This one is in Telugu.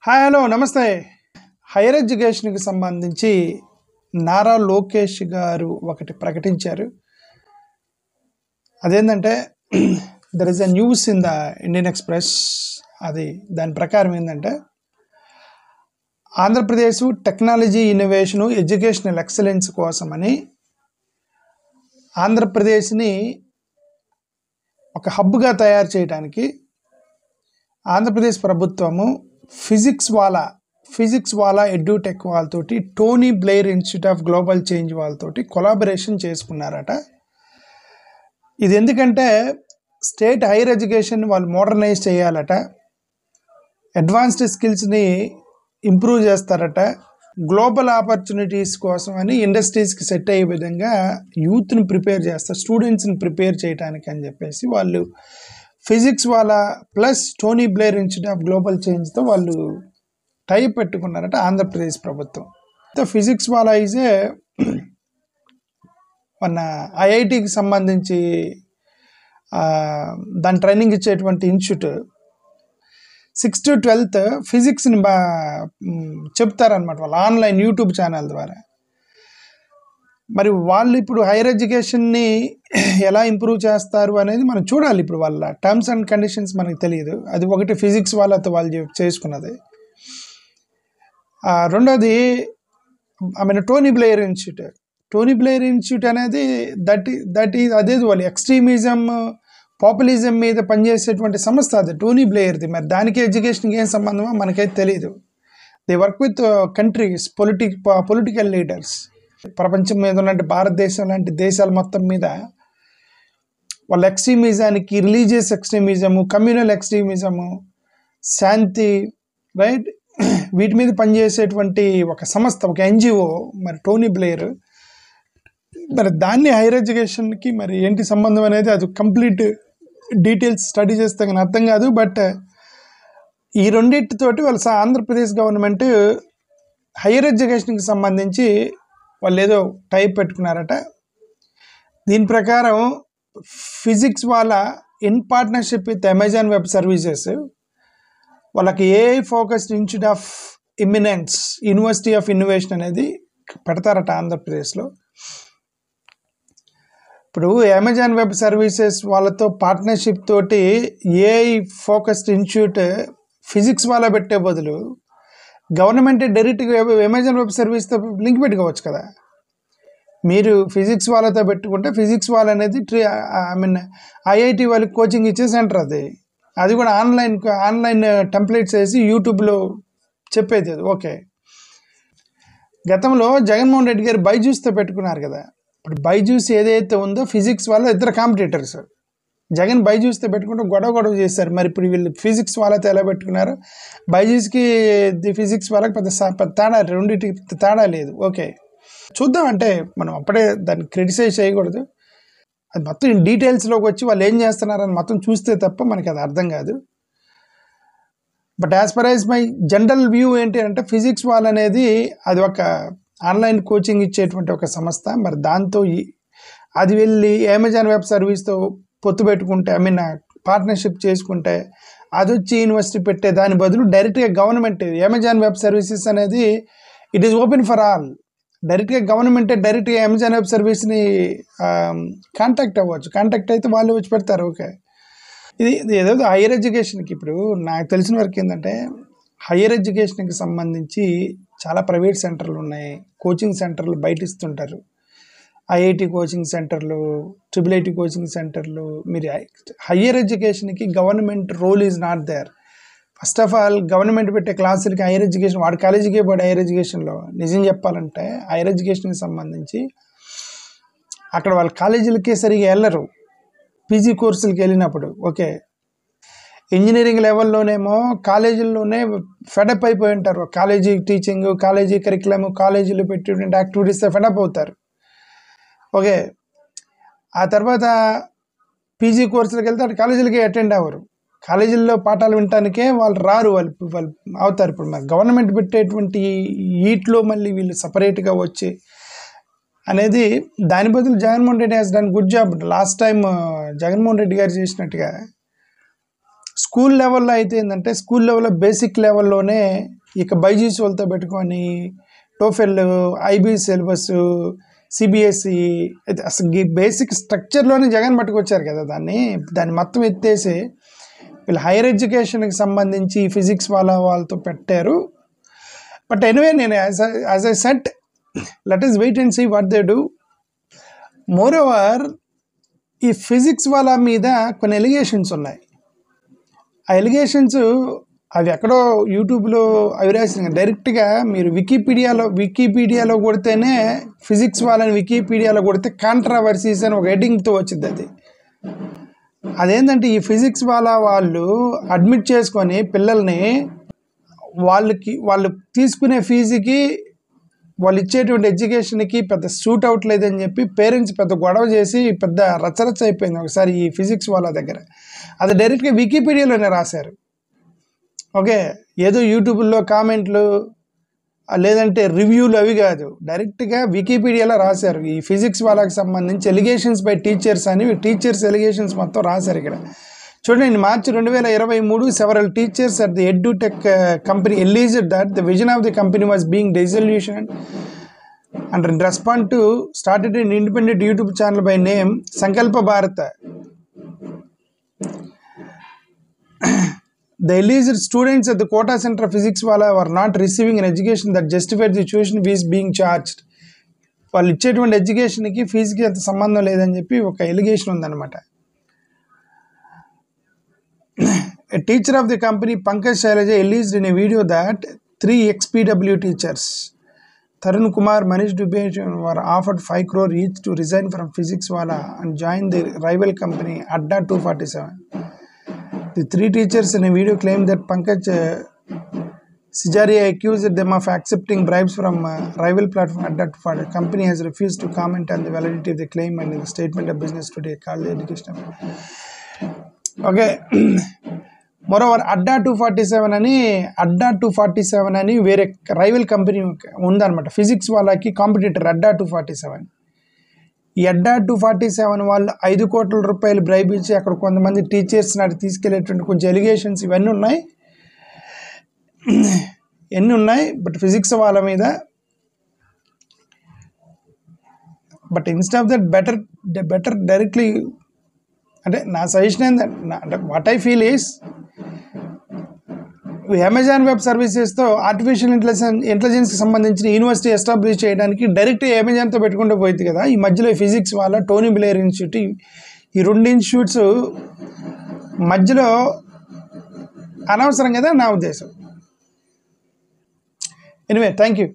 హాయ్ హలో నమస్తే. హైయర్ ఎడ్యుకేషన్కి సంబంధించి నారా లోకేష్ గారు ఒకటి ప్రకటించారు. అదేంటంటే there is a news in the Indian Express. అది దాని ప్రకారం ఏంటంటే Andhra Pradesh technology innovation educational excellence కోసమని ఆంధ్రప్రదేశ్ని ఒక హబ్గా తయారు చేయడానికి ఆంధ్రప్రదేశ్ ప్రభుత్వము ఫిజిక్స్ వాలా ఎడ్యూటెక్ వాళ్ళతోటి Tony Blair institute of Global Change వాళ్ళతోటి కొలాబరేషన్ చేసుకున్నారట. ఇది ఎందుకంటే స్టేట్ హైయర్ ఎడ్యుకేషన్ వాళ్ళు మోడర్నైజ్ చేయాలట, అడ్వాన్స్డ్ స్కిల్స్ని ఇంప్రూవ్ చేస్తారట, గ్లోబల్ ఆపర్చునిటీస్ కోసం అని ఇండస్ట్రీస్కి సెట్ అయ్యే విధంగా యూత్ని ప్రిపేర్ చేస్తారు, స్టూడెంట్స్ని ప్రిపేర్ చేయడానికి అని చెప్పేసి వాళ్ళు Physics Wallah plus Tony Blair institute of global చేంజ్తో వాళ్ళు టైప్ పెట్టుకున్నారట ఆంధ్రప్రదేశ్ ప్రభుత్వం. ఫిజిక్స్ వాళ్ళ ఈజే మన ఐఐటికి సంబంధించి దాని ట్రైనింగ్ ఇచ్చేటువంటి ఇన్స్టిట్యూట్ 6th to 12th ఫిజిక్స్ని చెప్తారనమాట వాళ్ళు ఆన్లైన్ యూట్యూబ్ ఛానల్ ద్వారా. మరి వాళ్ళు ఇప్పుడు హైయర్ ఎడ్యుకేషన్ని ఎలా ఇంప్రూవ్ చేస్తారు అనేది మనం చూడాలి. ఇప్పుడు వాళ్ళ టర్మ్స్ అండ్ కండిషన్స్ మనకు తెలియదు. అది ఒకటి ఫిజిక్స్ వాళ్ళతో వాళ్ళు చేసుకున్నది. రెండోది టోనీ బ్లెయిర్ ఇన్స్టిట్యూట్ అనేది దట్ ఈజ్ అదేది వాళ్ళు ఎక్స్ట్రీమిజం పాపులిజం మీద పనిచేసేటువంటి సంస్థ అది టోనీ బ్లెయిర్ది. మరి దానికి ఎడ్యుకేషన్కి ఏం సంబంధమో మనకైతే తెలియదు. They work with countries political leaders. ప్రపంచం మీద ఉన్నట్టు భారతదేశం లాంటి దేశాల మొత్తం మీద వాళ్ళ ఎక్స్ట్రీమిజానికి, రిలీజియస్ ఎక్స్ట్రీమిజము, కమ్యూనల్ ఎక్స్ట్రీమిజము, శాంతి, రైట్, వీటి మీద పనిచేసేటువంటి ఒక సంస్థ, ఒక ఎన్జిఓ మరి టోనీ బ్లెయిర్. మరి దాన్ని హైయర్ ఎడ్యుకేషన్కి మరి ఏంటి సంబంధం అనేది అది కంప్లీట్ డీటెయిల్స్ స్టడీ చేస్తే కానీ అర్థం కాదు. బట్ ఈ రెండింటితోటి వాళ్ళ ఆంధ్రప్రదేశ్ గవర్నమెంట్ హైయర్ ఎడ్యుకేషన్కి సంబంధించి వాళ్ళు ఏదో టైప్ పెట్టుకున్నారట. దీని ప్రకారం Physics Wallah in partnership with Amazon Web Services వాళ్ళకి AI focused institute of eminence university of innovation అనేది పెడతారట ఆంధ్రప్రదేశ్లో. ఇప్పుడు అమెజాన్ వెబ్ సర్వీసెస్ వాళ్ళతో పార్ట్నర్షిప్ తోటి AI focused institute Physics Wallah పెట్టే బదులు గవర్నమెంట్ డైరెక్ట్గా అమెజాన్ వెబ్ సర్వీస్తో లింక్ పెట్టుకోవచ్చు కదా. మీరు ఫిజిక్స్ వాళ్ళతో పెట్టుకుంటే ఫిజిక్స్ వాళ్ళ అనేది ఐఐటి వాళ్ళకి కోచింగ్ ఇచ్చే సెంటర్ అది కూడా ఆన్లైన్ టెంప్లెట్స్ వేసి యూట్యూబ్లో చెప్పేది అది. ఓకే, గతంలో జగన్మోహన్ రెడ్డి గారు బైజూస్తో పెట్టుకున్నారు కదా. ఇప్పుడు బైజూస్ ఏదైతే ఉందో ఫిజిక్స్ వాళ్ళ ఇద్దరు కాంపిటీటర్స్. జగన్ బైజూస్తో పెట్టుకుంటూ గొడవ చేశారు. మరి ఇప్పుడు వీళ్ళు ఫిజిక్స్ వాళ్ళతో ఎలా పెట్టుకున్నారు? బైజూస్కి ఫిజిక్స్ వాళ్ళకి పెద్ద తేడా, రెండింటికి తేడా లేదు. ఓకే, చూద్దాం. అంటే మనం అప్పుడే దాన్ని క్రిటిసైజ్ చేయకూడదు. అది మొత్తం డీటెయిల్స్లోకి వచ్చి వాళ్ళు ఏం చేస్తున్నారని మొత్తం చూస్తే తప్ప మనకి అది అర్థం కాదు. But as per as my general view ఏంటి అంటే ఫిజిక్స్ వాళ్ళ అనేది అది ఒక ఆన్లైన్ కోచింగ్ ఇచ్చేటువంటి ఒక సంస్థ. మరి దాంతో అది వెళ్ళి అమెజాన్ వెబ్ సర్వీస్తో పొత్తు పెట్టుకుంటే పార్ట్నర్షిప్ చేసుకుంటే అది వచ్చి యూనివర్సిటీ పెట్టే దాని బదులు డైరెక్ట్గా గవర్నమెంట్ అమెజాన్ వెబ్ సర్వీసెస్ అనేది it is open for all. డైరెక్ట్గా డైరెక్ట్గా అమెజాన్ వెబ్ సర్వీస్ని కాంటాక్ట్ అవ్వచ్చు. కాంటాక్ట్ అయితే వాళ్ళు వచ్చి పెడతారు. ఓకే, ఇది ఏదో హైయర్ ఎడ్యుకేషన్కి ఇప్పుడు నాకు తెలిసిన వరకు ఏంటంటే హైయర్ ఎడ్యుకేషన్కి సంబంధించి చాలా ప్రైవేట్ సెంటర్లు ఉన్నాయి, కోచింగ్ సెంటర్లు బయట ఇస్తుంటారు. ఐఐటి కోచింగ్ సెంటర్లు, ట్రిపుల్ కోచింగ్ సెంటర్లు. మీరు హయ్యర్ ఎడ్యుకేషన్కి government role is not there. First of all government పెట్టే క్లాసులకి హైయర్ ఎడ్యుకేషన్ వాడి కాలేజీకే పోయి హైయర్ ఎడ్యుకేషన్లో నిజం చెప్పాలంటే హైయర్ ఎడ్యుకేషన్కి సంబంధించి అక్కడ వాళ్ళ కాలేజీలకే సరిగా వెళ్ళరు పీజీ కోర్సులకి వెళ్ళినప్పుడు. ఓకే, ఇంజనీరింగ్ లెవెల్లోనేమో కాలేజీల్లోనే ఫెడప్ అయిపోయి ఉంటారు. కాలేజీ టీచింగ్, కాలేజీ కరికులము, కాలేజీలో పెట్టేటువంటి యాక్టివిటీస్తో ఫెడప్ అవుతారు. ఓకే, ఆ తర్వాత పీజీ కోర్సులకు వెళ్తే అటు కాలేజీలకి అటెండ్ అవ్వరు. కాలేజీల్లో పాఠాలు వినటానికే వాళ్ళు రారు, వాళ్ళు అవుతారు. ఇప్పుడు మరి గవర్నమెంట్ పెట్టేటువంటి వీటిలో మళ్ళీ వీళ్ళు సపరేట్గా వచ్చి అనేది దాని బదులు Jaganmohan Reddy has done good job. Last time Jaganmohan Reddy గారు చేసినట్టుగా స్కూల్ లెవెల్లో అయితే ఏంటంటే స్కూల్ లెవెల్లో బేసిక్ లెవెల్లోనే ఇక బైజూస్ వాళ్ళతో పెట్టుకొని టోఫెల్, ఐబీ సిలబస్, సిబిఎస్ఈ అయితే అసలు ఈ బేసిక్ స్ట్రక్చర్లోనే జగన్ పట్టుకొచ్చారు కదా దాన్ని మొత్తం ఎత్తేసి వీళ్ళు హైయర్ ఎడ్యుకేషన్కి సంబంధించి ఫిజిక్స్ వాళ్ళతో పెట్టారు. బట్ ఎనివే నేను as I said let us wait and see what they do. Moreover ఈ ఫిజిక్స్ వాళ్ళ మీద కొన్ని ఎలిగేషన్స్ ఉన్నాయి. ఆ ఎలిగేషన్స్ అవి ఎక్కడో యూట్యూబ్లో అవి రాసిన డైరెక్ట్గా మీరు వికీపీడియాలో కొడితేనే ఫిజిక్స్ వాళ్ళని వికీపీడియాలో కొడితే కాంట్రావర్సీస్ అని ఒక హెడ్డింగ్తో వచ్చింది. అదేంటంటే ఈ ఫిజిక్స్ వాళ్ళు అడ్మిట్ చేసుకొని పిల్లల్ని వాళ్ళు తీసుకునే ఫీజుకి వాళ్ళు ఇచ్చేటువంటి ఎడ్యుకేషన్కి పెద్ద సూట్ అవ్వట్లేదని చెప్పి పేరెంట్స్ పెద్ద గొడవ చేసి పెద్ద రచ్చరచ్చ అయిపోయింది ఒకసారి ఈ ఫిజిక్స్ వాళ్ళ దగ్గర. అది డైరెక్ట్గా వికీపీడియాలోనే రాశారు. ఓకే, ఏదో యూట్యూబ్లో కామెంట్లు లేదంటే రివ్యూలు అవి కాదు, డైరెక్ట్గా వికీపీడియాలో రాశారు. ఈ ఫిజిక్స్ వాళ్ళకి సంబంధించి ఎలిగేషన్స్ బై టీచర్స్ అని టీచర్స్ ఎలిగేషన్స్ మొత్తం రాశారు ఇక్కడ. చూడండి, మార్చి 2023 several teachers at the edutech company alleged that the vision of the company was being disillusioned and in response to started an independent YouTube channel by name Sankalpa Bharata. The alleged students at the Kota Center of Physics wala were not receiving an education that justified the tuition fees being charged. వాళ్ళు ఇచ్చేటువంటి ఎడ్యుకేషన్కి ఫీజుకి అంత సంబంధం లేదని చెప్పి ఒక ఎలిగేషన్ ఉందన్నమాట. A teacher of the company, Pankaj Shailaja, alleged in a video that 3 ex-PW teachers, Tarun Kumar, Manish Dubey, were offered 5 crore each to resign from Physics Wala and join the rival company Adda 247. The 3 teachers in a video claimed that Pankaj Sijaria accused them of accepting bribes from rival platform Adda 247. The company has refused to comment on the validity of the claim and in the statement of business today called the education. Okay, మరోవర్ అడ్డా 247 అని వేరే రైవల్ కంపెనీ ఉందన్నమాట. ఫిజిక్స్ వాళ్ళకి కాంపిటీటర్ అడ్డా 247. ఈ అడ్డా 247 వాళ్ళు 5 కోట్ల రూపాయలు బ్రైబ్ ఇచ్చి అక్కడ కొంతమంది టీచర్స్ నాటి తీసుకెళ్లేటువంటి కొంచెం ఎలిగేషన్స్ ఇవన్నీ ఉన్నాయి. బట్ ఫిజిక్స్ వాళ్ళ మీద but instead of that better directly అంటే నా సజెషన్ ఏంటంటే what I feel is Amazon Web సర్వీసెస్తో ఆర్టిఫిషియల్ ఇంటెలిజెన్స్కి సంబంధించిన యూనివర్సిటీ ఎస్టాబ్లిష్ చేయడానికి డైరెక్ట్ అమెజాన్తో పెట్టుకుంటూ పోయింది కదా. ఈ మధ్యలో ఫిజిక్స్ వాళ్ళ టోనీ బ్లేర్ ఇన్స్టిట్యూట్ ఈ 2 ఇన్స్టిట్యూట్స్ మధ్యలో అనవసరం కదా నా ఉద్దేశం. Anyway, thank you.